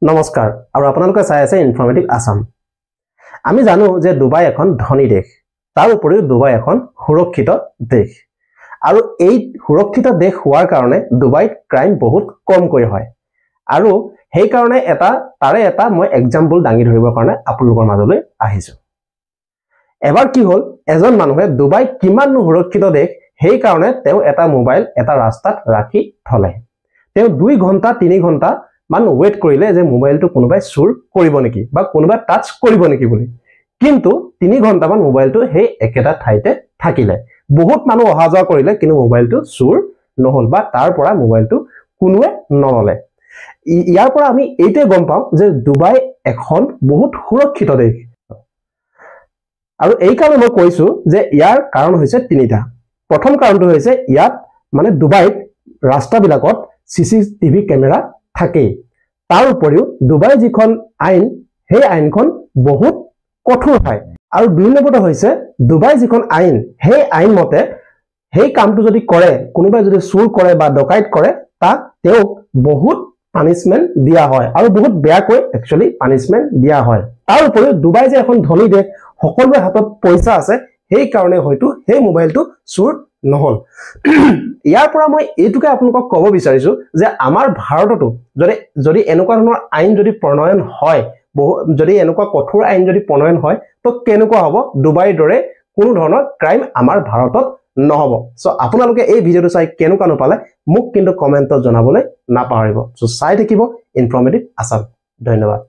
নমস্কাৰ আৰু আপোনালোকে চাই আছে ইনফৰমেটিভ আসাম। আমি জানো যে ডুবাই এখন ধনী দেশ, তাৰ উপৰিও ডুবাই এখন সুৰক্ষিত দেশ। আৰু এই সুৰক্ষিত দেশ হোৱাৰ কাৰণে ডুবাইত ক্ৰাইম বহুত কমকৈ হয়। আৰু সেই কাৰণে তাৰে এটা মই এক্সাম্পল দাঙি ধৰিবৰ কাৰণে আপোনালোকৰ মাজলৈ আহিছো। এবাৰ কি হ'ল, এজন মানুহে ডুবাই কিমান সুৰক্ষিত দেশ সেই কাৰণে তেওঁ এটা মোবাইল এটা ৰাস্তাত ৰাখি থলে। তেওঁ 2 ঘণ্টা 3 ঘণ্টা মান ওয়েট কৰিলে যে মোবাইলটো কোনোবাই চুৰ কৰিব নেকি বা কোনোবাই টাচ কৰিব নেকি বুলি। কিন্তু 3 ঘণ্টা মান মোবাইলটো সেই একেটা ঠাইতে থাকিলে। বহুত মানুহ অহা যোৱা কৰিলে কিন্তু মোবাইলটো চুৰ নহল বা তাৰ পৰা মোবাইলটো কোনোৱে নললে। ইয়াৰ পৰা আমি এইটোৱে গম পাওঁ যে ডুবাই এখন বহুত সুৰক্ষিত দেশ। আৰু এই কাৰণে মই কৈছো যে ইয়াৰ কাৰণ হৈছে 3টা। প্ৰথম কাৰণটো হৈছে ইয়াত মানে ডুবাইত ৰাস্তাবিলাকত CCTV কেমেৰা থাকেই। তাৰ উপৰিও ডুবাই যিখন আইন সেই আইনখন বহুত কঠোৰ হয়। আৰু 2 নম্বৰটো হৈছে ডুবাই যিখন আইন সেই আইন মতে সেই কামটো যদি কৰে, কোনোবাই যদি চুৰ কৰে বা ডকাইত কৰে, তাক তেওঁক বহুত পানিশমেন্ট দিয়া হয় আৰু বহুত বেয়াকৈ একচুয়ালি পানিশমেন্ট দিয়া হয়। তাৰ উপৰিও ডুবাই যে এখন ধনী দেশ, সকলোৰে হাতত পইচা আছে, সেই কাৰণে হয়তো সেই মোবাইলটো চুৰ নহল। ইয়াৰ পৰা মই এইটোকে আপোনালোকক ক'ব বিচাৰিছো যে আমাৰ ভাৰততো যদি এনেকুৱা ধৰণৰ আইন যদি প্ৰণয়ন হয়, যদি এনেকুৱা কঠোৰ আইন যদি প্ৰণয়ন হয়, তো কেনেকুৱা হ'ব, ডুবাইৰ দৰে কোনো ধৰণৰ ক্ৰাইম আমাৰ ভাৰতত নহব। সো আপোনালোকে এই ভিডিওটো চাই কেনেকুৱা পালে মোক কিন্তু কমেন্টত জনাবলৈ নাপাহৰিব। সো চাই থাকিব ইনফৰমেটিভ আসাম। ধন্যবাদ।